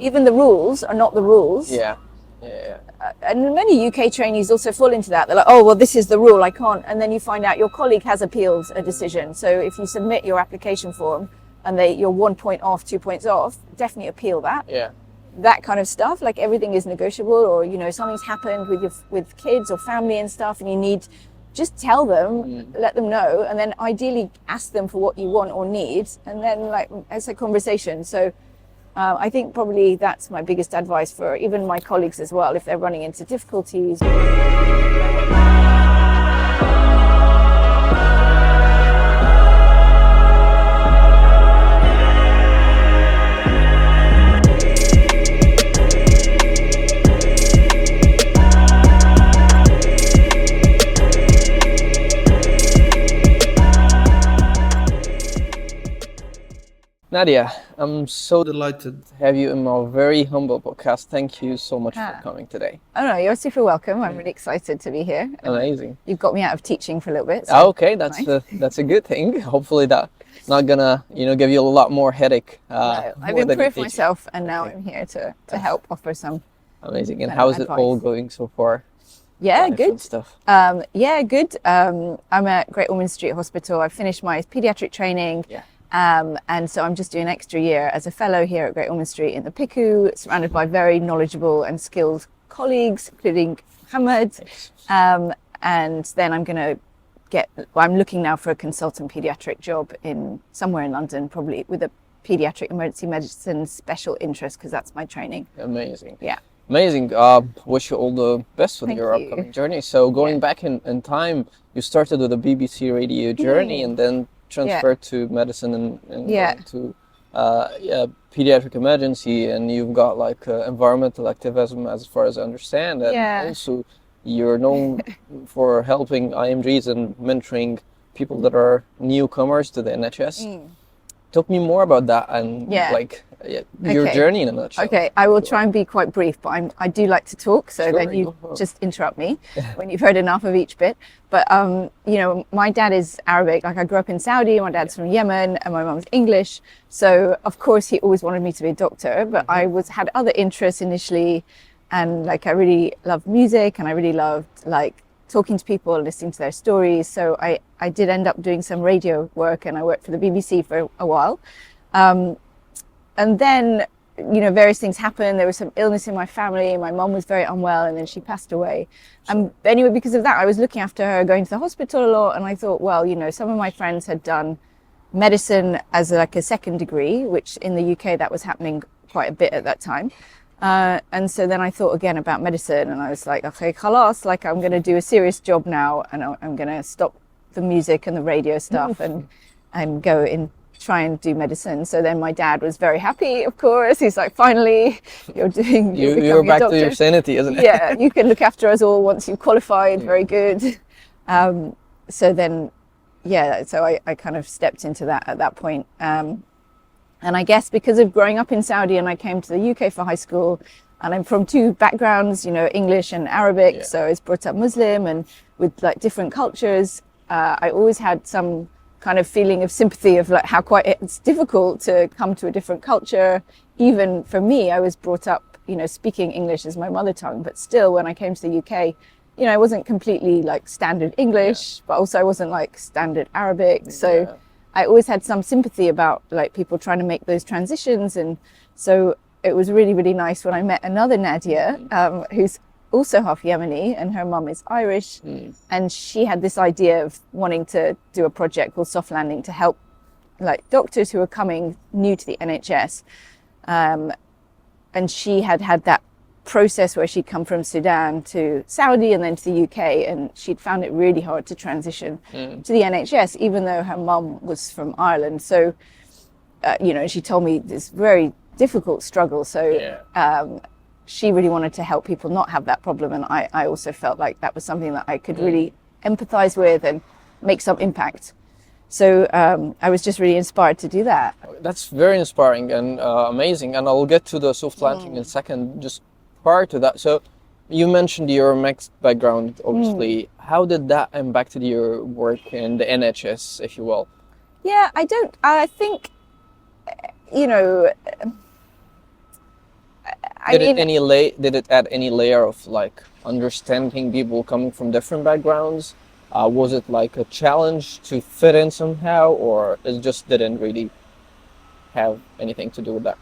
even the rules are not the rules. Yeah. And many UK trainees also fall into that. They're like, oh, well, this is the rule, I can't. And then you find out your colleague has appealed a decision. So if you submit your application form and you're 1 point off, 2 points off, definitely appeal that. Yeah. That kind of stuff, like everything is negotiable, or, you know, something's happened with kids or family and stuff, and you need, just tell them, let them know, and then ideally ask them for what you want or need, and then like it's a conversation. So I think probably that's my biggest advice for even my colleagues as well, if they're running into difficulties. Nadia, I'm so delighted to have you in my very humble podcast. Thank you so much for coming today. Oh no, you're super welcome. I'm really excited to be here. Amazing. You've got me out of teaching for a little bit. So okay, that's nice. That's a good thing. Hopefully that not gonna give you a lot more headache. No, I've improved myself, and now I'm here to help offer some. Amazing. And how's it all going so far? Yeah, good stuff. Yeah, good. I'm at Great Ormond Street Hospital. I finished my paediatric training. Yeah. And so I'm just doing an extra year as a fellow here at Great Ormond Street in the PICU, surrounded by very knowledgeable and skilled colleagues, including Mohammed. And then I'm looking now for a consultant paediatric job somewhere in London, probably with a paediatric emergency medicine special interest, because that's my training. Amazing. Yeah. Amazing. Wish you all the best with your upcoming journey. So going back in time, you started with a BBC radio journey and then transferred to medicine and to pediatric emergency, and you've got like environmental activism as far as I understand, and also you're known for helping IMGs and mentoring people that are newcomers to the NHS. Talk me more about that and your journey in a nutshell. Okay, I will try and be quite brief, but I do like to talk, so then you just interrupt me when you've heard enough of each bit. But my dad is Arabic. Like, I grew up in Saudi, my dad's from Yemen, and my mum's English. So of course he always wanted me to be a doctor, but I had other interests initially, and like I really loved music, and I really loved like talking to people and listening to their stories. So I did end up doing some radio work, and I worked for the BBC for a while. And then, various things happened. There was some illness in my family. My mum was very unwell, and then she passed away. Anyway, because of that, I was looking after her, going to the hospital a lot. And I thought, well, some of my friends had done medicine as like a second degree, which in the UK, that was happening quite a bit at that time. And so then I thought again about medicine, and I was like, okay, khalas, like I'm going to do a serious job now, and I'm going to stop the music and the radio stuff and go in, try and do medicine. So then my dad was very happy, of course. He's like, finally, you're back to your sanity, isn't it? Yeah, you can look after us all once you've qualified. Very good. So then, so I kind of stepped into that at that point. And I guess because of growing up in Saudi, and I came to the UK for high school, and I'm from two backgrounds, English and Arabic. So I was brought up Muslim and with like different cultures. I always had some kind of feeling of sympathy of like how it's difficult to come to a different culture. Even for me, I was brought up, speaking English as my mother tongue, but still when I came to the UK, I wasn't completely like standard English, but also I wasn't like standard Arabic. So I always had some sympathy about like people trying to make those transitions. And so it was really, really nice when I met another Nadia, who's also half Yemeni, and her mum is Irish. And she had this idea of wanting to do a project called Softlanding to help like doctors who are coming new to the NHS. And she had that process where she'd come from Sudan to Saudi and then to the UK, and she'd found it really hard to transition to the NHS, even though her mum was from Ireland. So, she told me this very difficult struggle. So she really wanted to help people not have that problem. And I also felt like that was something that I could really empathize with and make some impact. So I was just really inspired to do that. That's very inspiring and amazing. And I'll get to the soft landing in a second. Just prior to that, so you mentioned your mixed background, obviously. How did that impact your work in the NHS, if you will? Yeah, I think, Did it add any layer of like understanding people coming from different backgrounds? Was it like a challenge to fit in somehow, or it just didn't really have anything to do with that?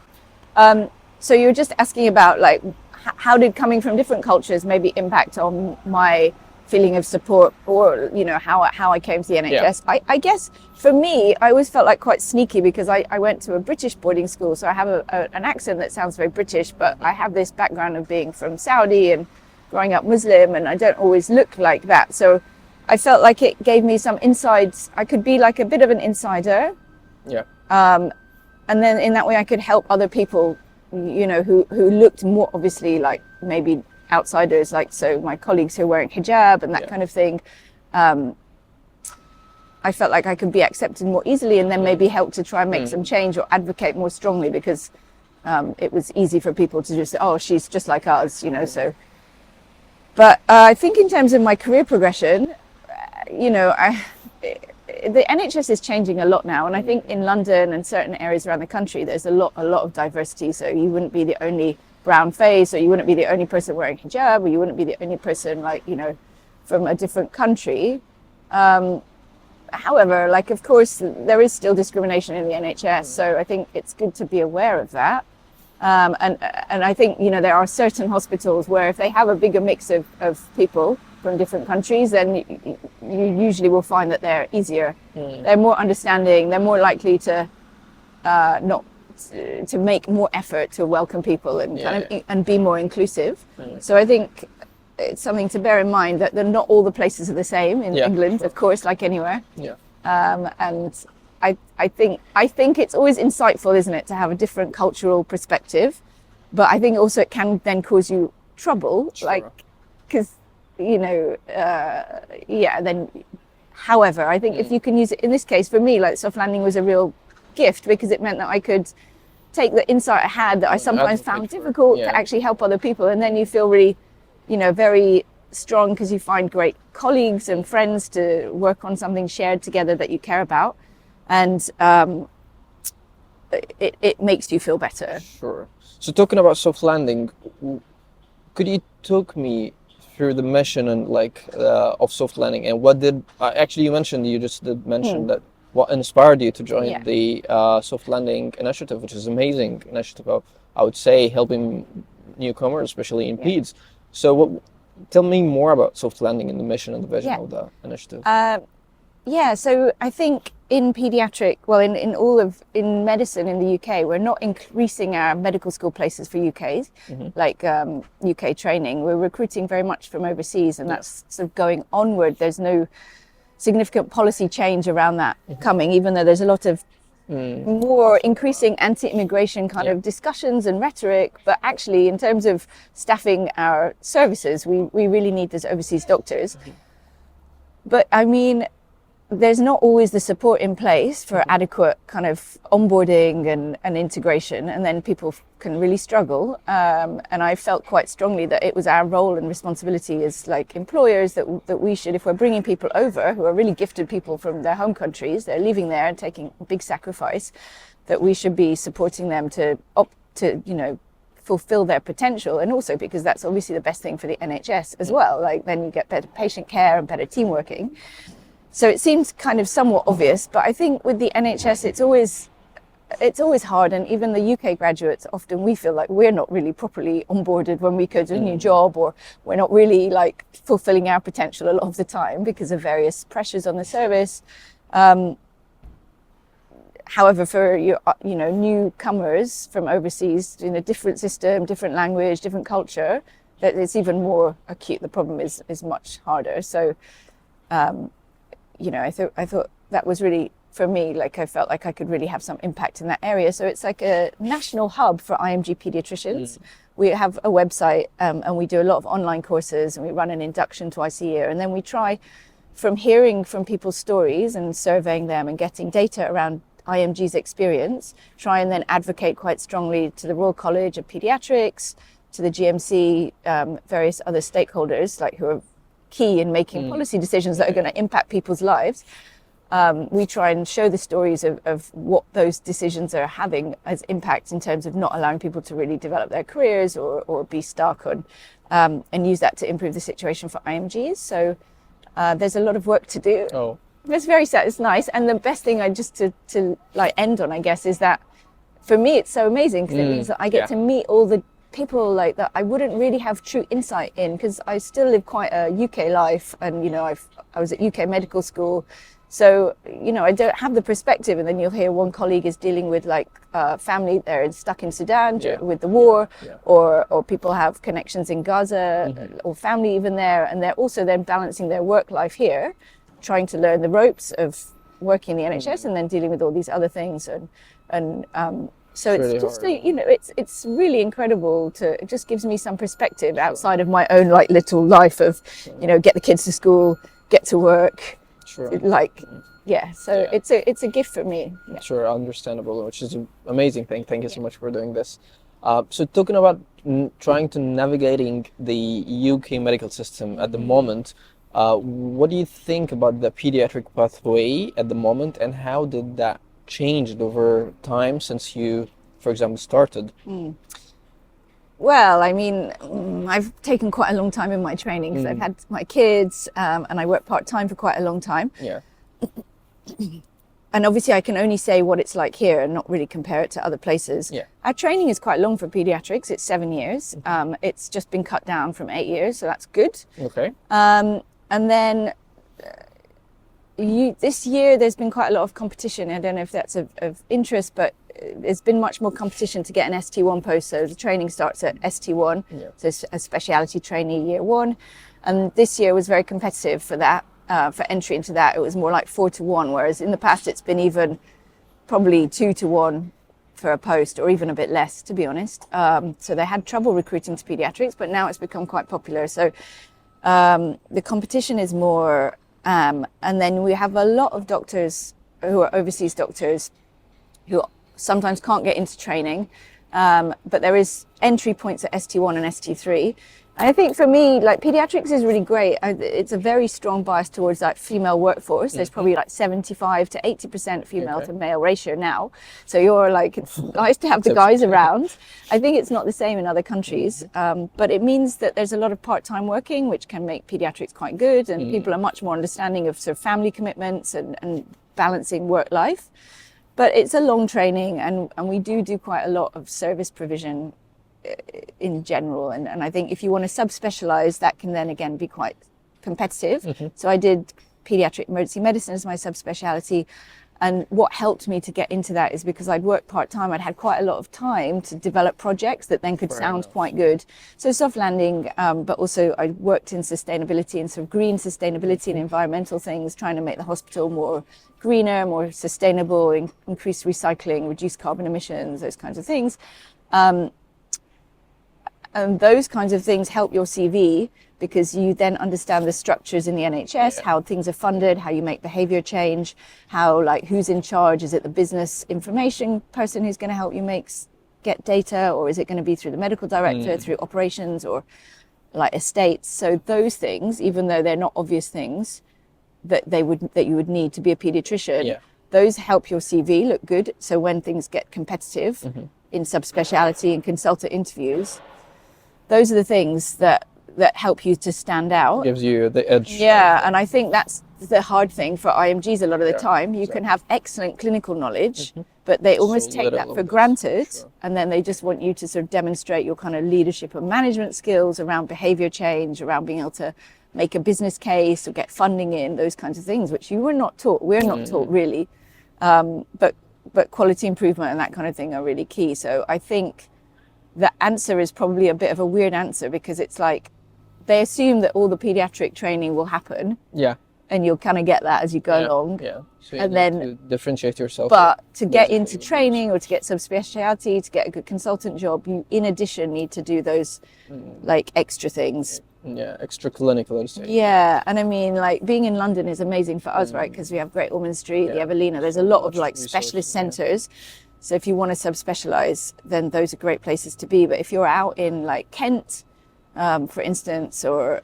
So you're just asking about like how did coming from different cultures maybe impact on my feeling of support, or how I came to the NHS. Yeah. I guess for me, I always felt like quite sneaky because I went to a British boarding school, so I have an accent that sounds very British, but I have this background of being from Saudi and growing up Muslim, and I don't always look like that. So I felt like it gave me some insights. I could be like a bit of an insider. Yeah. And then in that way I could help other people, who looked more obviously like maybe outsiders, like so my colleagues who are wearing hijab and that kind of thing. I felt like I could be accepted more easily, and then maybe help to try and make some change or advocate more strongly, because it was easy for people to just say, oh, she's just like us, so. But I think in terms of my career progression, the NHS is changing a lot now, and I think in London and certain areas around the country, there's a lot of diversity. So you wouldn't be the only brown face, or you wouldn't be the only person wearing hijab, or you wouldn't be the only person from a different country. However, like of course there is still discrimination in the NHS, so I think it's good to be aware of that. And I think there are certain hospitals where if they have a bigger mix of people from different countries, then you usually will find that they're easier. They're more understanding, they're more likely to to make more effort to welcome people and and be more inclusive. So I think it's something to bear in mind that not all the places are the same in England, of course, like anywhere. And I think it's always insightful, isn't it, to have a different cultural perspective, but I think also it can then cause you trouble, like because then however I think if you can use it in this case, for me, like Softlanding was a real gift, because it meant that I could take the insight I had that I sometimes found difficult to actually help other people, and then you feel really very strong because you find great colleagues and friends to work on something shared together that you care about, and it makes you feel better. Sure. So talking about Softlanding, could you talk me through the mission and of Softlanding, and what did you just did mention that what inspired you to join the Softlanding initiative, which is an amazing initiative, I would say, helping newcomers, especially in peds. So tell me more about Softlanding and the mission and the vision of the initiative. So I think in paediatric, in medicine in the UK, we're not increasing our medical school places for UKs, UK training. We're recruiting very much from overseas, and that's sort of going onward. There's no significant policy change around that coming, even though there's a lot of more increasing anti-immigration kind of discussions and rhetoric. But actually, in terms of staffing our services, we really need those overseas doctors. But I mean, there's not always the support in place for adequate kind of onboarding and integration, and then people can really struggle. And I felt quite strongly that it was our role and responsibility as like employers that we should, if we're bringing people over who are really gifted people from their home countries, they're leaving there and taking a big sacrifice, that we should be supporting them to fulfill their potential, and also because that's obviously the best thing for the NHS as well. Like then you get better patient care and better team working. So it seems kind of somewhat obvious, but I think with the NHS, it's always hard. And even the UK graduates, often we feel like we're not really properly onboarded when we go to a new job, or we're not really like fulfilling our potential a lot of the time because of various pressures on the service. However, for newcomers from overseas in a different system, different language, different culture, that it's even more acute. The problem is much harder. So, I thought that was really, for me, like I felt like I could really have some impact in that area. So it's like a national hub for IMG paediatricians. We have a website and we do a lot of online courses, and we run an induction twice a year. And then we try, from hearing from people's stories and surveying them and getting data around IMG's experience, try and then advocate quite strongly to the Royal College of Paediatrics, to the GMC, various other stakeholders who are key in making policy decisions that are going to impact people's lives, we try and show the stories of what those decisions are having as impact in terms of not allowing people to really develop their careers or be stuck on, and use that to improve the situation for IMGs. So there's a lot of work to do. Oh. It's very sad. It's nice. And the best thing I just to like end on, I guess, is that for me, it's so amazing because it means that I get to meet all the people like that I wouldn't really have true insight in, because I still live quite a UK life, and you know I was at UK medical school, so you know I don't have the perspective. And then you'll hear one colleague is dealing with like family they're stuck in Sudan with the war, or people have connections in Gaza or family even there, and they're also then balancing their work life here, trying to learn the ropes of working in the NHS and then dealing with all these other things, and so it's really just you know it's really incredible. It just gives me some perspective outside of my own like little life of you know, get the kids to school, get to work, like so it's a gift for me. Sure, understandable, which is an amazing thing. Thank you so much for doing this. So talking about trying to navigating the UK medical system at the moment, what do you think about the pediatric pathway at the moment, and how did that changed over time since you, for example, started? Well, I mean, I've taken quite a long time in my training because I've had my kids, and I worked part-time for quite a long time. And obviously I can only say what it's like here and not really compare it to other places. Our training is quite long for pediatrics. It's 7 years. It's just been cut down from 8 years, so that's good. And then this year there's been quite a lot of competition. I don't know if that's of interest, but there's been much more competition to get an ST1 post. So the training starts at ST1, so a specialty trainee year 1. And this year was very competitive for that, for entry into that. It was more like 4 to 1, whereas in the past it's been even probably 2 to 1 for a post, or even a bit less, to be honest. So they had trouble recruiting to pediatrics, but now it's become quite popular. So the competition is more, and then we have a lot of doctors who are overseas doctors who sometimes can't get into training, but there is entry points at ST1 and ST3. I think for me, like, pediatrics is really great. It's a very strong bias towards that female workforce. There's probably like 75 to 80% female to male ratio now. So you're like, it's nice to have the guys around. I think it's not the same in other countries, but it means that there's a lot of part-time working, which can make pediatrics quite good, and people are much more understanding of sort of family commitments and balancing work life. But it's a long training, and we do quite a lot of service provision in general, and I think if you want to subspecialize, that can then again be quite competitive. So I did pediatric emergency medicine as my subspecialty, and what helped me to get into that is because I'd worked part-time, I'd had quite a lot of time to develop projects that then could sound quite good. So Softlanding, but also I worked in sustainability and sort of green sustainability and environmental things, trying to make the hospital more greener, more sustainable, increase recycling, reduce carbon emissions, those kinds of things. And those kinds of things help your CV, because you then understand the structures in the NHS, how things are funded, how you make behavior change, how, like, who's in charge. Is it the business information person who's going to help you get data, or is it going to be through the medical director, through operations, or like estates? So those things, even though they're not obvious things that you would need to be a pediatrician, those help your CV look good. So when things get competitive in subspecialty and consultant interviews, those are the things that help you to stand out. Gives you the edge. Yeah, and I think that's the hard thing for IMGs a lot of the time. You can have excellent clinical knowledge, but they almost take that for granted, and then they just want you to sort of demonstrate your kind of leadership and management skills around behavior change, around being able to make a business case or get funding in, those kinds of things, which you were not taught. We're not taught really, but quality improvement and that kind of thing are really key. So I think the answer is probably a bit of a weird answer, because it's like they assume that all the pediatric training will happen. And you'll kind of get that as you go along. So you need to differentiate yourself. But to get into training or to get subspecialty, to get a good consultant job, you in addition need to do those like extra things. Extra clinical, I'd say. And I mean, like, being in London is amazing for us, right? Because we have Great Ormond Street, the Evelina. There's a lot of like specialist centres. So if you want to subspecialize, then those are great places to be. But if you're out in like Kent, for instance, or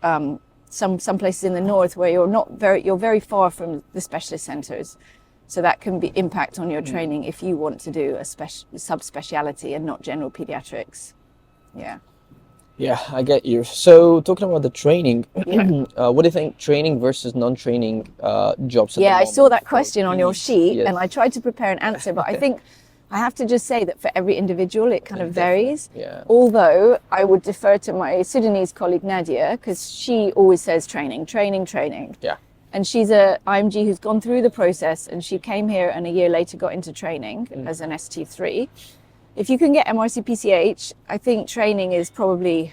some places in the north where you're very far from the specialist centres. So that can be impact on your training if you want to do a subspeciality and not general paediatrics. Yeah. Yeah, I get you. So talking about the training, what do you think training versus non-training jobs? Yeah, I saw that question on your sheet, and I tried to prepare an answer, but I think I have to just say that for every individual, it kind of varies. Yeah. Although I would defer to my Sudanese colleague Nadia, because she always says training. Yeah. And she's a IMG who's gone through the process, and she came here and a year later got into training as an ST3. If you can get MRC-PCH, I think training is probably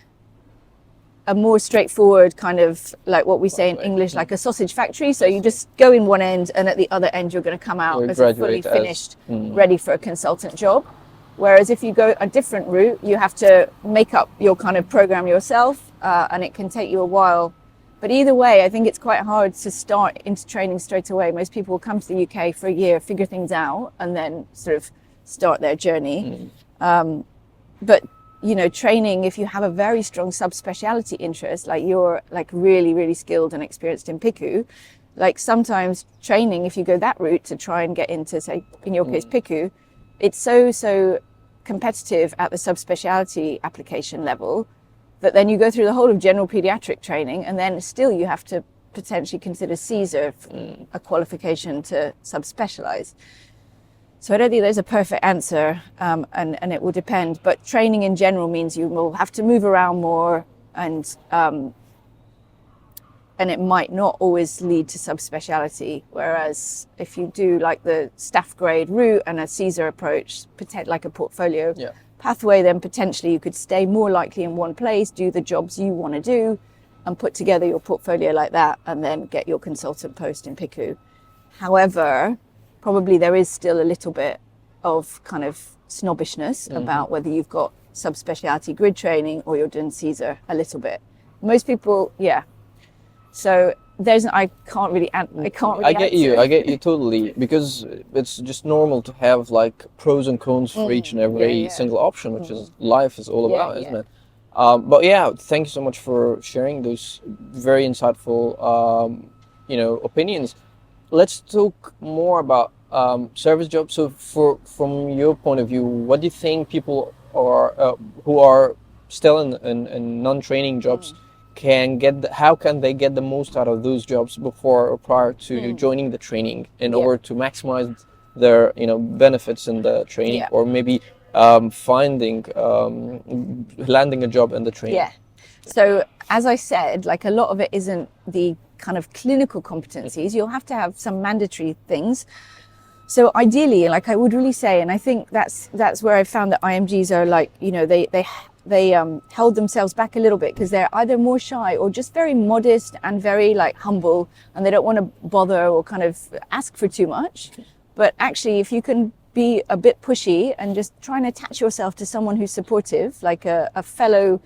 a more straightforward kind of, like what we say in English, like a sausage factory. So you just go in one end, and at the other end, you're going to come out as a fully finished, ready for a consultant job. Whereas if you go a different route, you have to make up your kind of program yourself, and it can take you a while. But either way, I think it's quite hard to start into training straight away. Most people will come to the UK for a year, figure things out, and then sort of start their journey. But you know, training, if you have a very strong subspeciality interest, like you're like really, really skilled and experienced in PICU, like sometimes training, if you go that route to try and get into, say, in your case, PICU, it's so competitive at the subspeciality application level that then you go through the whole of general pediatric training, and then still you have to potentially consider Caesar a qualification to subspecialize. So I don't think there's a perfect answer, and it will depend. But training in general means you will have to move around more, and it might not always lead to subspeciality. Whereas if you do like the staff grade route and a Caesar approach, like a portfolio pathway, then potentially you could stay more likely in one place, do the jobs you want to do, and put together your portfolio like that, and then get your consultant post in PICU. However, probably there is still a little bit of kind of snobbishness about whether you've got subspecialty grid training or you're doing Caesar a little bit. Most people, So I can't really I get you totally, because it's just normal to have like pros and cons for each and every single option, which is life is all about, isn't it? But yeah, thank you so much for sharing those very insightful, opinions. Let's talk more about service jobs. So, from your point of view, what do you think people are who are still in non-training jobs how can they get the most out of those jobs before or prior to joining the training in order to maximize their benefits in the training, or maybe landing a job in the training? So as I said, like a lot of it isn't the kind of clinical competencies. You'll have to have some mandatory things. So ideally, like I would really say, and I think that's where I found that IMGs are like, they held themselves back a little bit because they're either more shy or just very modest and very like humble, and they don't want to bother or kind of ask for too much. But actually, if you can be a bit pushy and just try and attach yourself to someone who's supportive, like a fellow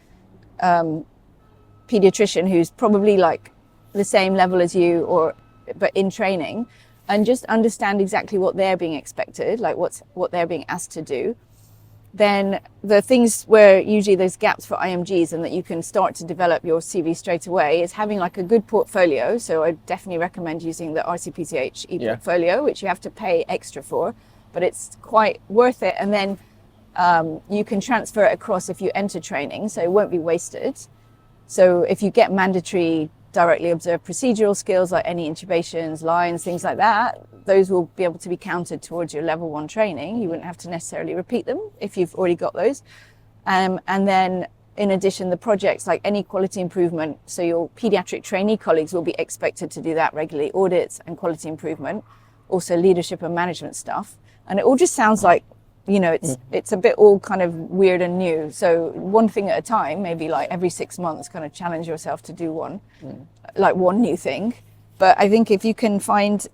pediatrician who's probably like the same level as you but in training, and just understand exactly what they're being expected, like what they're being asked to do, then the things where usually there's gaps for IMGs and that you can start to develop your CV straight away is having like a good portfolio. So I definitely recommend using the RCPCH e-portfolio, which you have to pay extra for, but it's quite worth it. And then you can transfer it across if you enter training, so it won't be wasted. So if you get mandatory directly observed procedural skills like any intubations, lines, things like that, those will be able to be counted towards your level 1 training. You wouldn't have to necessarily repeat them if you've already got those. And then in addition, the projects like any quality improvement, so your pediatric trainee colleagues will be expected to do that regularly, audits and quality improvement, also leadership and management stuff. And it all just sounds like, it's a bit all kind of weird and new. So one thing at a time, maybe like every 6 months, kind of challenge yourself to do one new thing. But I think if you can find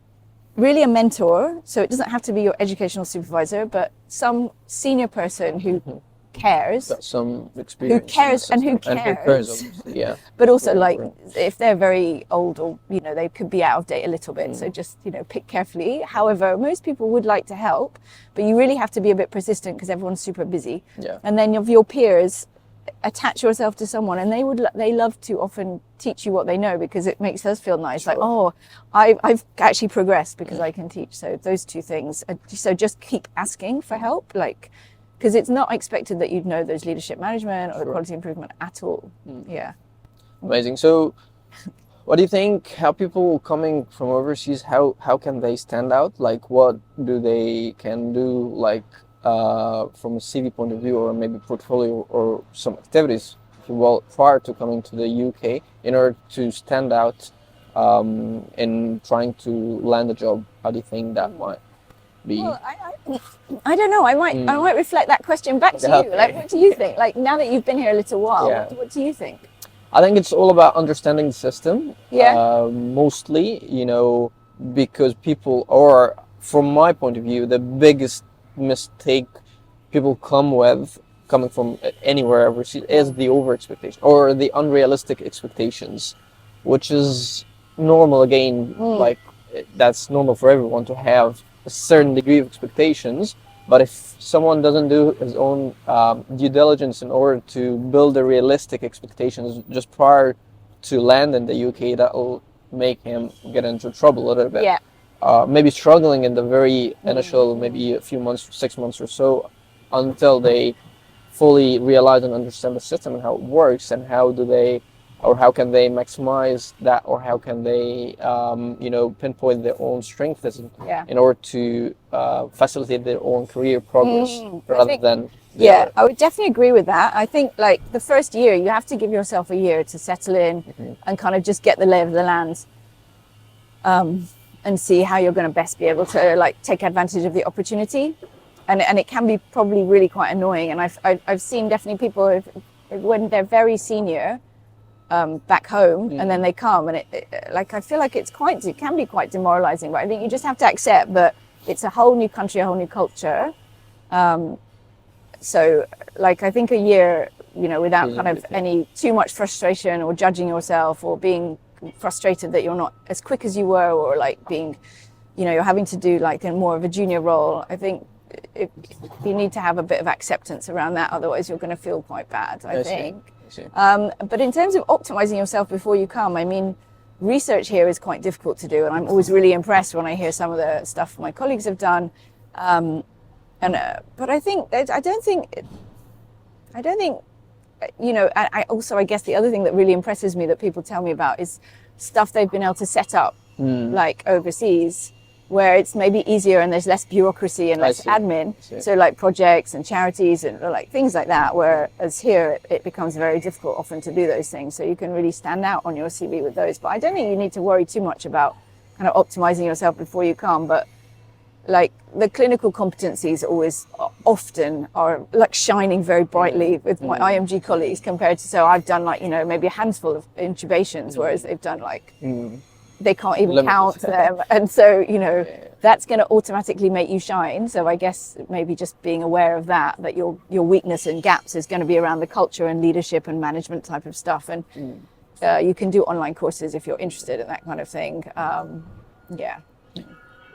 really a mentor, so it doesn't have to be your educational supervisor, but some senior person who cares, got some experience, who cares, but also like if they're very old or they could be out of date a little bit, so just pick carefully. However, most people would like to help, but you really have to be a bit persistent because everyone's super busy. And then of your peers, attach yourself to someone, and they love to often teach you what they know, because it makes us feel nice. Sure. Like, oh, I've actually progressed because I can teach. So those two things. So just keep asking for help, like, because it's not expected that you'd know those leadership management or the quality improvement at all. Yeah. Amazing. So what do you think, how people coming from overseas, how can they stand out? Like, what do they can do, like, from a CV point of view, or maybe portfolio, or some activities, if you will, prior to coming to the UK, in order to stand out in trying to land a job? How do you think that might be? Well, I don't know. I might reflect that question back to you. Okay. Like, what do you think? Like, now that you've been here a little while, what do you think? I think it's all about understanding the system. Yeah. Mostly, you know, because people, or from my point of view, the biggest mistake people coming from anywhere overseas is the over expectation, or the unrealistic expectations, which is normal again. Like, that's normal for everyone to have a certain degree of expectations. But if someone doesn't do his own due diligence in order to build a realistic expectations just prior to land in the UK, that will make him get into trouble a little bit. Yeah. Maybe struggling in the very initial, maybe a few months, 6 months or so, until they fully realize and understand the system and how it works, and how can they maximize that, or how can they, pinpoint their own strengths in order to facilitate their own career progress, rather than. Yeah, I would definitely agree with that. I think, like, the first year, you have to give yourself a year to settle in and kind of just get the lay of the land, and see how you're going to best be able to, like, take advantage of the opportunity. And it can be probably really quite annoying. And I've seen definitely people when they're very senior, back home, and then they come, and like, I feel like it can be quite demoralizing, but I think you just have to accept that it's a whole new country, a whole new culture. So, like, I think a year, without kind of any too much frustration or judging yourself or being frustrated that you're not as quick as you were, or like being, you're having to do like more of a junior role. I think you need to have a bit of acceptance around that, otherwise you're going to feel quite bad, I think. But in terms of optimizing yourself before you come, I mean, research here is quite difficult to do, and I'm always really impressed when I hear some of the stuff my colleagues have done. But I think I don't think, I guess the other thing that really impresses me that people tell me about is stuff they've been able to set up, like overseas, where it's maybe easier and there's less bureaucracy and less admin. So like projects and charities and like things like that, whereas here it becomes very difficult often to do those things. So you can really stand out on your CV with those. But I don't think you need to worry too much about kind of optimizing yourself before you come. But like, the clinical competencies often are like shining very brightly with my IMG colleagues, compared to, so I've done like, maybe a handful of intubations, whereas they've done like, they can't even count them. And so, that's going to automatically make you shine. So I guess maybe just being aware of that your weakness and gaps is going to be around the culture and leadership and management type of stuff. And you can do online courses if you're interested in that kind of thing.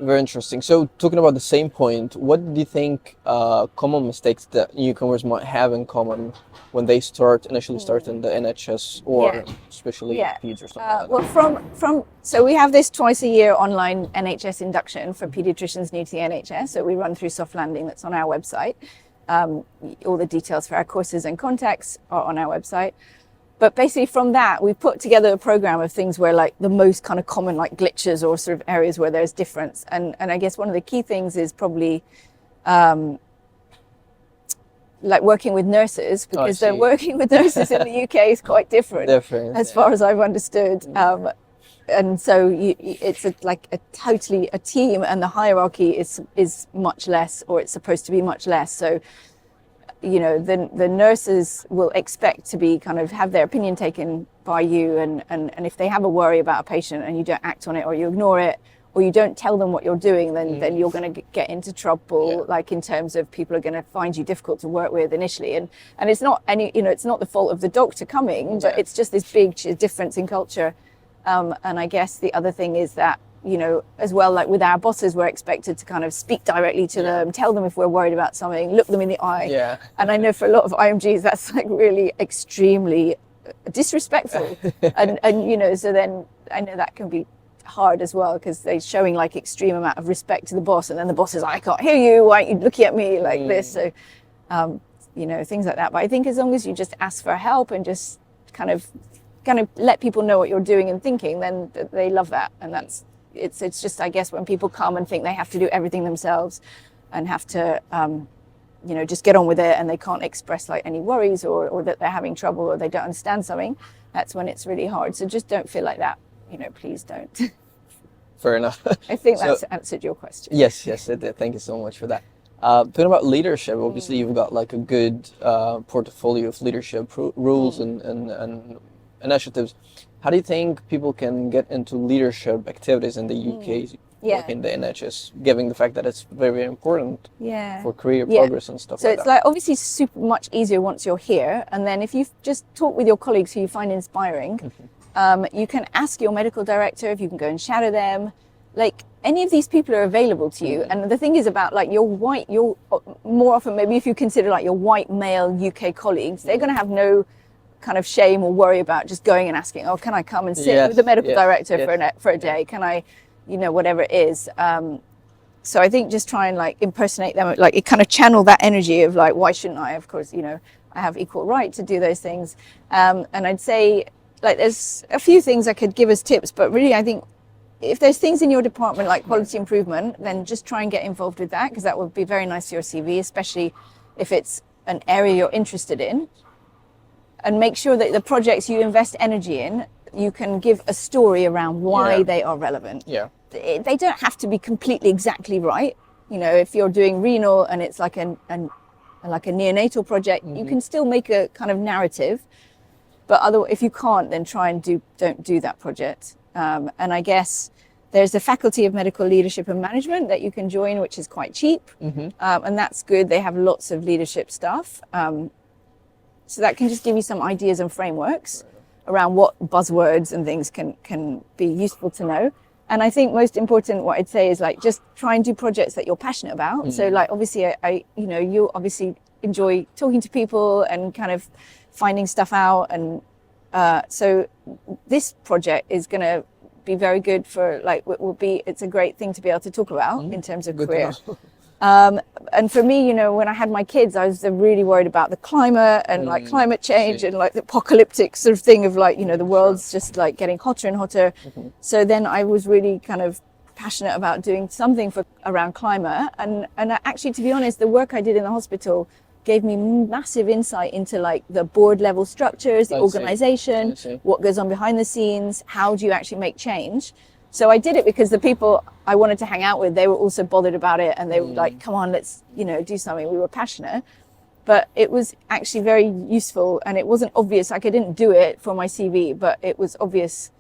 Very interesting. So, talking about the same point, what do you think common mistakes that newcomers might have in common when they initially start in the NHS, or especially peds or something like that? Well, so we have this twice a year online NHS induction for paediatricians new to the NHS. So we run through Softlanding, that's on our website. All the details for our courses and contacts are on our website. But basically from that, we put together a program of things where, like, the most kind of common, like, glitches or sort of areas where there's difference. And I guess one of the key things is probably like working with nurses, because the working with nurses in the UK is quite different as far as I've understood. And so it's like a team, and the hierarchy is much less, or it's supposed to be much less. So, the nurses will expect to be kind of have their opinion taken by you, and if they have a worry about a patient and you don't act on it, or you ignore it, or you don't tell them what you're doing, then you're going to get into trouble, like in terms of people are going to find you difficult to work with initially. And it's not it's not the fault of the doctor coming, but it's just this big difference in culture. And I guess the other thing is that you know, as well, like with our bosses, we're expected to kind of speak directly to them, tell them if we're worried about something, look them in the eye. Yeah. And I know for a lot of IMGs, that's like really extremely disrespectful. and you know, so then I know that can be hard as well, because they're showing like extreme amount of respect to the boss, and then the boss is like, I can't hear you, why aren't you looking at me like this? So, you know, things like that. But I think as long as you just ask for help and just kind of let people know what you're doing and thinking, then they love that. And that's, it's just, I guess, when people come and think they have to do everything themselves and have to, you know, just get on with it, and they can't express like any worries or that they're having trouble or they don't understand something, that's when it's really hard. So just don't feel like that, you know, please don't. Fair enough. I think that's answered your question. Yes, it did. Thank you so much for that. Talking about leadership, obviously you've got like a good portfolio of leadership rules and initiatives. How do you think people can get into leadership activities in the UK, like in the NHS, given the fact that it's very important for career progress and stuff like that? So it's like obviously super much easier once you're here, and then if you just talk with your colleagues who you find inspiring, you can ask your medical director if you can go and shadow them. Like any of these people are available to you. And the thing is about like your more often, maybe if you consider like your white male UK colleagues, they're going to have no kind of shame or worry about just going and asking, oh, can I come and sit with the medical director for a day? Can I, you know, whatever it is. So I think just try and like impersonate them, like it kind of channel that energy of like, why shouldn't I? Of course, you know, I have equal right to do those things. And I'd say like there's a few things I could give as tips, but really I think if there's things in your department like quality improvement, then just try and get involved with that, because that would be very nice to your CV, especially if it's an area you're interested in. And make sure that the projects you invest energy in, you can give a story around why they are relevant. They don't have to be completely exactly right. You know, if you're doing renal and it's like a neonatal project, you can still make a kind of narrative. But if you can't, then try and don't do that project. And I guess there's a faculty of medical leadership and management that you can join, which is quite cheap. And that's good. They have lots of leadership stuff. So that can just give you some ideas and frameworks around what buzzwords and things can be useful to know. And I think most important, what I'd say is like, just try and do projects that you're passionate about. So like, obviously you know, you obviously enjoy talking to people and kind of finding stuff out. And so this project is going to be very good for like, it's a great thing to be able to talk about in terms of career. And for me, you know, when I had my kids, I was really worried about the climate and like climate change and like the apocalyptic sort of thing of like, you know, the world's just like getting hotter and hotter. So then I was really kind of passionate about doing something around climate. And actually, to be honest, the work I did in the hospital gave me massive insight into like the board level structures, the organization, what goes on behind the scenes, how do you actually make change. So I did it because the people I wanted to hang out with, they were also bothered about it, and they were like, come on, let's, you know, do something. We were passionate, but it was actually very useful, and it wasn't obvious. Like I didn't do it for my CV, but it was obvious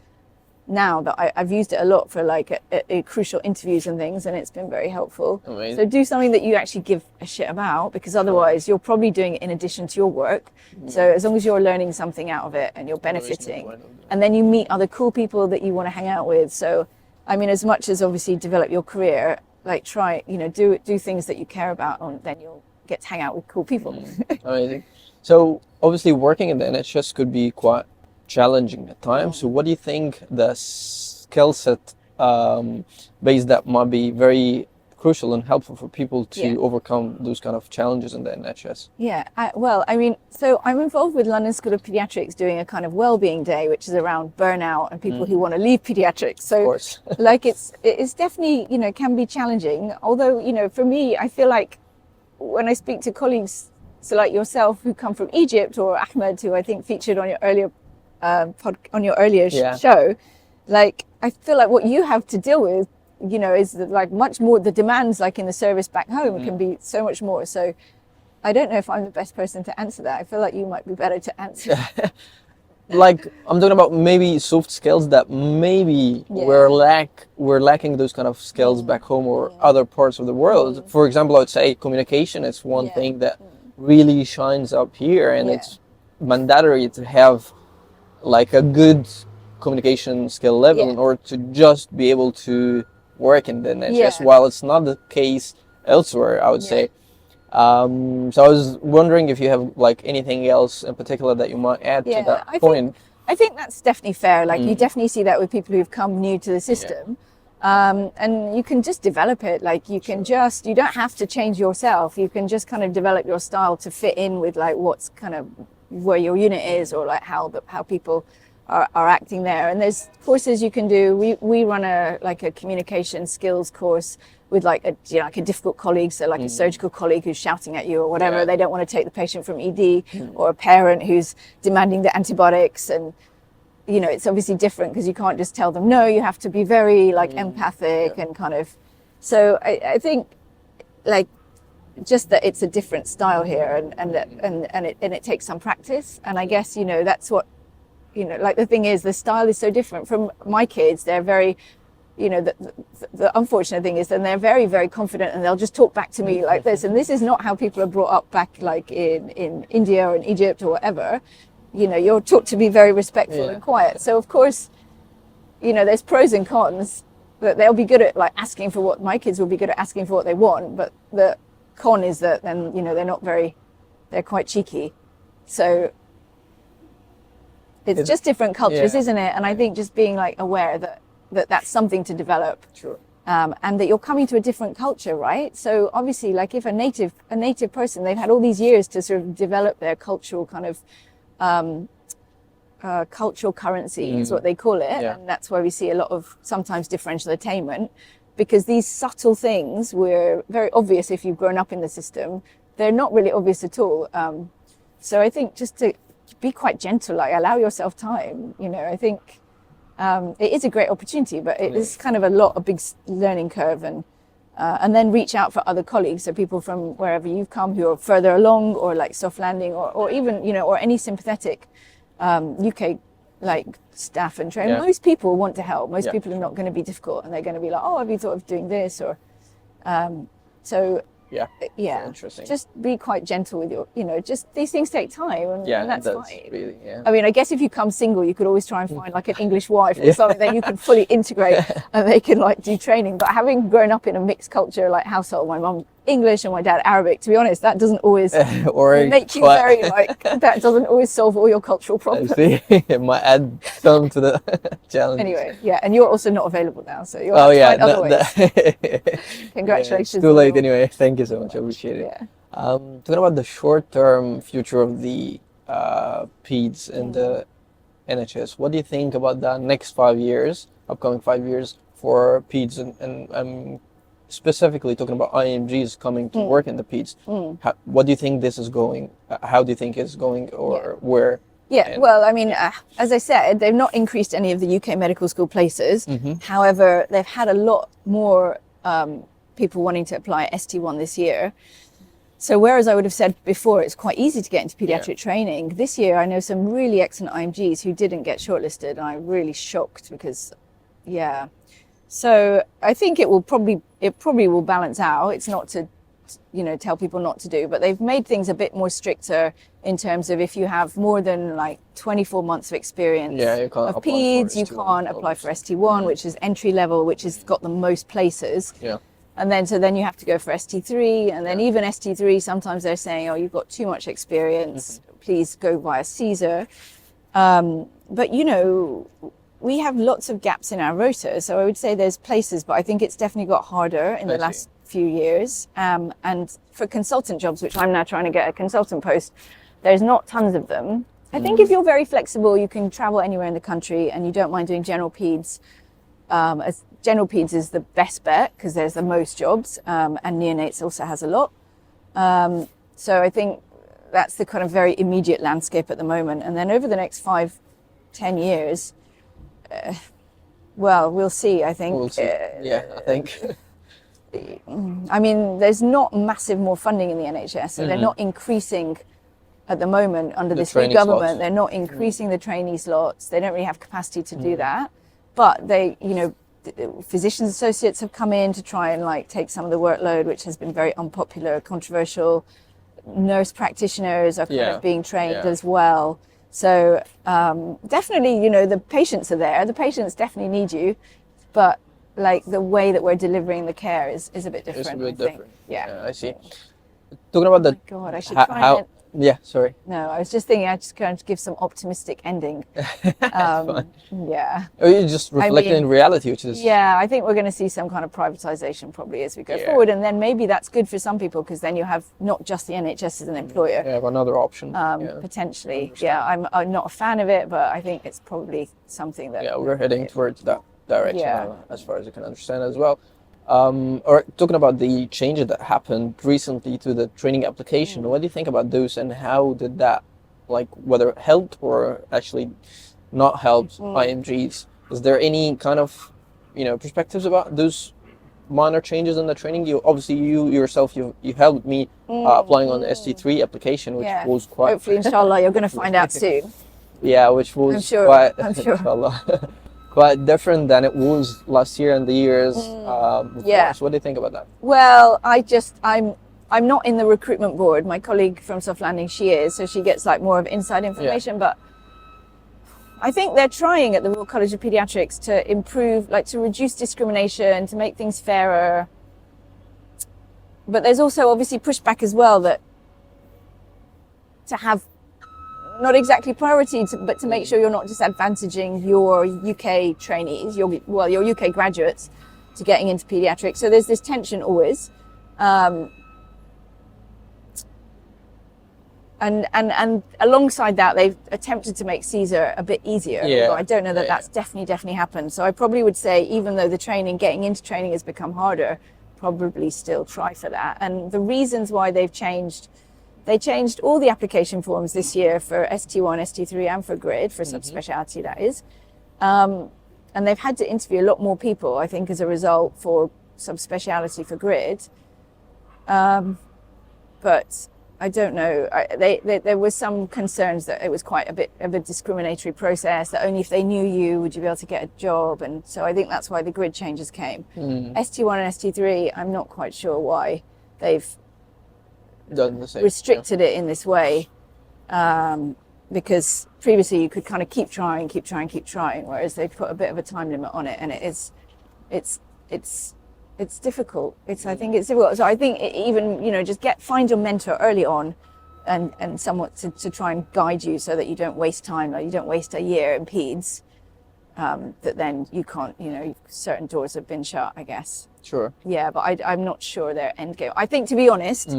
now that I've used it a lot for like a crucial interviews and things, and it's been very helpful. Amazing. So do something that you actually give a shit about, because otherwise you're probably doing it in addition to your work. So as long as you're learning something out of it and you're benefiting, and then you meet other cool people that you want to hang out with. So I mean, as much as obviously develop your career, like try, you know, do things that you care about, and then you'll get to hang out with cool people. Amazing. So obviously working in the NHS could be quite challenging at times. So what do you think the skill set base that might be very crucial and helpful for people to overcome those kind of challenges in the NHS? Well, I mean, so I'm involved with London School of Paediatrics doing a kind of well-being day, which is around burnout and people who want to leave paediatrics. So like it's definitely, you know, can be challenging. Although, you know, for me, I feel like when I speak to colleagues, so like yourself who come from Egypt, or Ahmed, who I think featured on your earlier show, like I feel like what you have to deal with, you know, is like much more, the demands like in the service back home can be so much more. So I don't know if I'm the best person to answer that. I feel like you might be better to answer. Like I'm talking about maybe soft skills that maybe we're lacking those kind of skills back home or other parts of the world. For example, I would say communication is one thing that really shines up here, and it's mandatory to have like a good communication skill level in order to just be able to work in the NHS, while it's not the case elsewhere, I would say. So I was wondering if you have like anything else in particular that you might add to that point. I think that's definitely fair. Like you definitely see that with people who've come new to the system. And you can just develop it. Like you can just, you don't have to change yourself. You can just kind of develop your style to fit in with like what's kind of where your unit is, or like how people are acting there. And there's courses you can do. We run a communication skills course with like a difficult colleague, so like a surgical colleague who's shouting at you or whatever. They don't want to take the patient from ED, or a parent who's demanding the antibiotics. And you know, it's obviously different because you can't just tell them no. You have to be very like empathic and kind of. So I think like just that it's a different style here, and it takes some practice. And I guess, you know, that's what, you know, like the thing is, the style is so different from my kids. They're very, you know, the unfortunate thing is then they're very, very confident, and they'll just talk back to me like this. And this is not how people are brought up back like in India or in Egypt or whatever. You know, you're taught to be very respectful and quiet. So of course, you know, there's pros and cons. That they'll be good at like asking for what, my kids will be good at asking for what they want. But the con is that then, you know, they're quite cheeky. So it's just different cultures, isn't it? And I think just being like aware that that's something to develop. Sure. And that you're coming to a different culture, right? So obviously, like if a native person, they've had all these years to sort of develop their cultural kind of cultural currency is what they call it. And that's why we see a lot of sometimes differential attainment, because these subtle things were very obvious if you've grown up in the system. They're not really obvious at all. So I think just to be quite gentle, like allow yourself time, you know. I think it is a great opportunity, but it is kind of a big learning curve, and then reach out for other colleagues, so people from wherever you've come who are further along, or like Softlanding, or even, you know, or any sympathetic UK like staff and training. Most people want to help. Most people are not going to be difficult, and they're going to be like, oh, have you thought of doing this? Or so interesting. Just be quite gentle with your, you know, just these things take time, and that's fine. Really, I mean, I guess if you come single, you could always try and find like an English wife or something that you can fully integrate and they can like do training. But having grown up in a mixed culture like household, my mum English and my dad Arabic, to be honest, that doesn't always make you very like, that doesn't always solve all your cultural problems. I see. It might add some to the challenge. Anyway, and you're also not available now, so you'll have to find other ways. Congratulations. It's too late anyway. Thank you so much. I appreciate it. Talking about the short-term future of the peds in the NHS, what do you think about the next 5 years, upcoming 5 years for peds, and specifically talking about IMGs coming to work in the peds? What do you think this is going? How do you think it's going, or where? Well, I mean, as I said, they've not increased any of the UK medical school places. However, they've had a lot more people wanting to apply ST1 this year. So whereas I would have said before it's quite easy to get into paediatric training, this year I know some really excellent IMGs who didn't get shortlisted, and I'm really shocked because, So I think it probably will balance out. It's not to, you know, tell people not to do, but they've made things a bit more stricter in terms of if you have more than like 24 months of experience of peds, you can't apply for ST1, which is entry level, which has got the most places. And then you have to go for ST3, and then even ST3, sometimes they're saying, oh, you've got too much experience, please go via Caesar. But, you know, we have lots of gaps in our rota, so I would say there's places, but I think it's definitely got harder in the last few years. And for consultant jobs, which I'm now trying to get a consultant post, there's not tons of them. I think if you're very flexible, you can travel anywhere in the country and you don't mind doing general peds. As general peds is the best bet because there's the most jobs, and neonates also has a lot. So I think that's the kind of very immediate landscape at the moment. And then over the next 5-10 years, well, we'll see, I think. We'll see. I think. I mean, there's not massive more funding in the NHS, so they're not increasing at the moment under this new government. Slots. They're not increasing the trainee slots. They don't really have capacity to do that. But they, you know, physicians associates have come in to try and like take some of the workload, which has been very unpopular, controversial. Nurse practitioners are kind of being trained as well. So definitely, you know, the patients are there. The patients definitely need you, but like the way that we're delivering the care is a bit different. It's a bit I think. different. Yeah. I see. Talking about Oh my God, I should try how. and... Yeah, sorry. No, I was just thinking I just kind of give some optimistic ending. Fine. Yeah. Oh, you're just reflecting in reality, which is... Yeah, I think we're going to see some kind of privatization probably as we go forward. And then maybe that's good for some people because then you have not just the NHS as an employer. You have another option. Potentially. Yeah, I'm not a fan of it, but I think it's probably something that... Yeah, we're heading towards that direction as far as I can understand as well. Or talking about the changes that happened recently to the training application, what do you think about those and how did that, like, whether it helped or actually not helped IMGs? Is there any kind of, you know, perspectives about those minor changes in the training? You obviously you yourself you helped me applying on the ST3 application, which was quite... Hopefully, inshallah, you're going to find out soon. Yeah, which was I'm sure. Inshallah, quite different than it was last year and the years before. So what do you think about that? Well, I'm not in the recruitment board. My colleague from Softlanding, she is, so she gets like more of inside information. But I think they're trying at the Royal College of Paediatrics to improve, like to reduce discrimination, to make things fairer. But there's also obviously pushback as well that to have not exactly priority, but to make sure you're not disadvantaging your UK trainees, your UK graduates to getting into paediatrics. So there's this tension always. And alongside that, they've attempted to make Caesar a bit easier. Although I don't know that that's definitely happened. So I probably would say, even though getting into training has become harder, probably still try for that. And the reasons why they changed all the application forms this year for ST1, ST3 and for GRID, for subspeciality that is. And they've had to interview a lot more people, I think, as a result for subspeciality for GRID. But I don't know. There was some concerns that it was quite a bit of a discriminatory process, that only if they knew you would you be able to get a job. And so I think that's why the GRID changes came. ST1 and ST3, I'm not quite sure why they've done the same, restricted it in this way, because previously you could kind of keep trying, whereas they've put a bit of a time limit on it, and it's difficult. I think it's difficult. So I think even, you know, just find your mentor early on, and somewhat to try and guide you so that you don't waste time, like you don't waste a year in peds, that then you can't, you know, certain doors have been shut, I guess. Sure. Yeah, but I'm not sure their end game. I think, to be honest,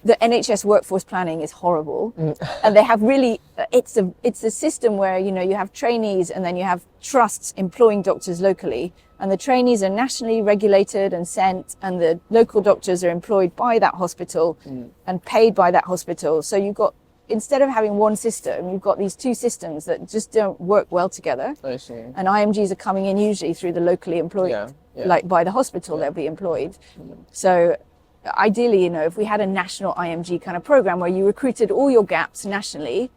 the NHS workforce planning is horrible, and they have really, it's a system where, you know, you have trainees and then you have trusts employing doctors locally, and the trainees are nationally regulated and sent, and the local doctors are employed by that hospital and paid by that hospital. So you've got, instead of having one system, you've got these two systems that just don't work well together. I see. And IMGs are coming in usually through the locally employed, like by the hospital they'll be employed. So ideally, you know, if we had a national IMG kind of program where you recruited all your gaps nationally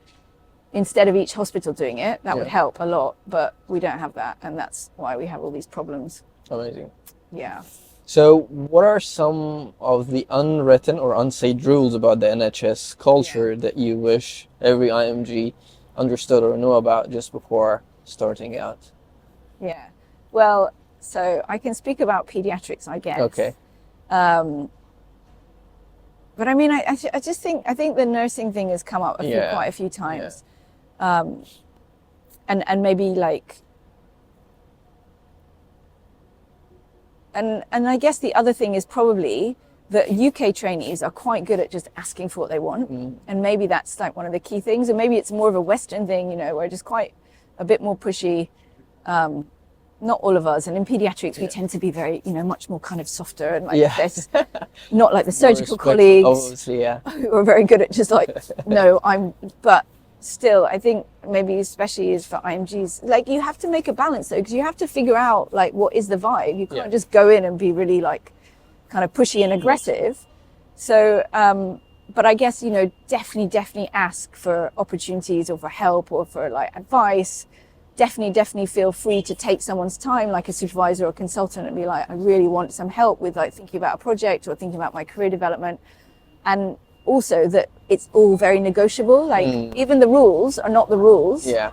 instead of each hospital doing it, that would help a lot. But we don't have that, and that's why we have all these problems. Amazing. Yeah. So what are some of the unwritten or unsaid rules about the NHS culture that you wish every IMG understood or knew about just before starting out? Yeah. Well, so I can speak about paediatrics, I guess. Okay. But I mean, I just think the nursing thing has come up quite a few times, and maybe like, and I guess the other thing is probably that UK trainees are quite good at just asking for what they want, and maybe that's like one of the key things, and maybe it's more of a Western thing, you know, where just quite a bit more pushy. Not all of us, and in paediatrics we tend to be very, you know, much more kind of softer, and like there's not like the surgical colleagues who are very good at just like, no, but still, I think maybe especially is for IMGs, like you have to make a balance though, because you have to figure out like what is the vibe. You can't just go in and be really like kind of pushy and aggressive. So, but I guess, you know, definitely ask for opportunities or for help or for like advice. Definitely feel free to take someone's time, like a supervisor or consultant, and be like, I really want some help with like thinking about a project or thinking about my career development. And also that it's all very negotiable. Like even the rules are not the rules. Yeah.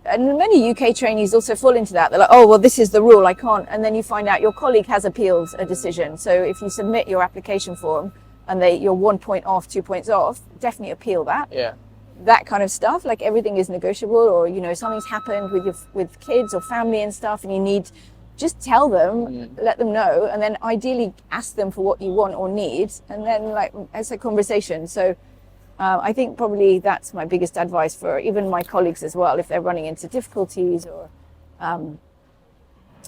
And many UK trainees also fall into that. They're like, oh, well, this is the rule, I can't. And then you find out your colleague has appealed a decision. So if you submit your application form and you're 1 point off, 2 points off, definitely appeal that. Yeah. That kind of stuff, like everything is negotiable, or, you know, something's happened with kids or family and stuff, and you need, just tell them, let them know, and then ideally ask them for what you want or need, and then like it's a conversation. So I think probably that's my biggest advice for even my colleagues as well, if they're running into difficulties, or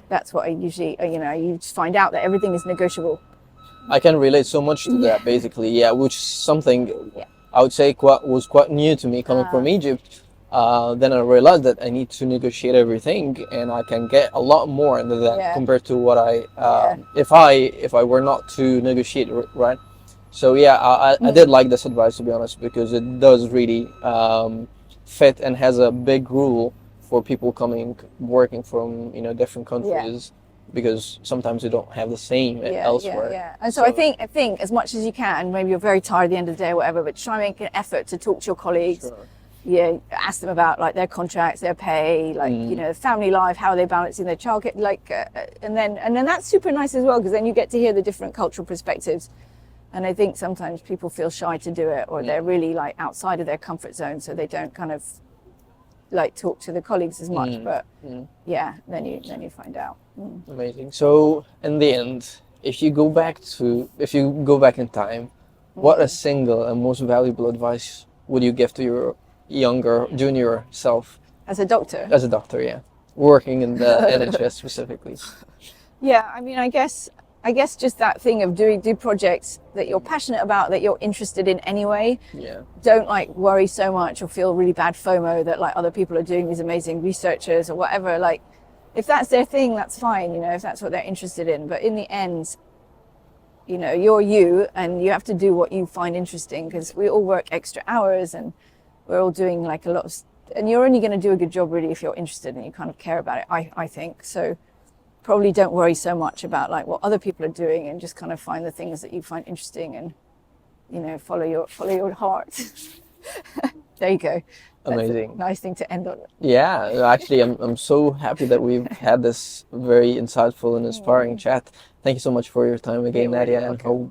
that's what I usually, you know, you just find out that everything is negotiable. I can relate so much to that, basically, which is something I would say was quite new to me coming from Egypt. Then I realized that I need to negotiate everything, and I can get a lot more into that compared to what if I were not to negotiate, right? So I did like this advice, to be honest, because it does really fit and has a big rule for people working from, you know, different countries, because sometimes you don't have the same elsewhere. And so I think as much as you can, maybe you're very tired at the end of the day or whatever, but try and make an effort to talk to your colleagues. Sure. Ask them about like their contracts, their pay, like you know, family life, how are they balancing their childcare, like, and then that's super nice as well, because then you get to hear the different cultural perspectives. And I think sometimes people feel shy to do it, or they're really like outside of their comfort zone, so they don't kind of like talk to the colleagues as much. But then you find out. Amazing. So in the end, if you go back in time, what a single and most valuable advice would you give to your younger junior self? As a doctor? As a doctor, yeah. Working in the NHS specifically. Yeah, I mean, I guess just that thing of do projects that you're passionate about, that you're interested in anyway. Yeah. Don't like worry so much or feel really bad FOMO that like other people are doing these amazing researchers or whatever. Like, if that's their thing, that's fine, you know, if that's what they're interested in. But in the end, you know, you're you, and you have to do what you find interesting, because we all work extra hours, and we're all doing like a lot of, and you're only going to do a good job really if you're interested and you kind of care about it, I think. So probably don't worry so much about like what other people are doing, and just kind of find the things that you find interesting, and, you know, follow your heart. There you go. Amazing. Nice thing to end on. Yeah, actually, I'm so happy that we've had this very insightful and inspiring chat. Thank you so much for your time again, Nadia, and hope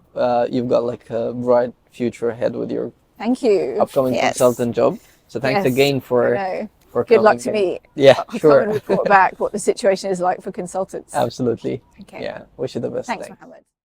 you've got like a bright future ahead with your upcoming consultant job. So thanks again for good luck to me. Yeah, I'll sure. come and report back what the situation is like for consultants. Absolutely. Okay. Yeah, wish you the best. Thanks, Mohammed.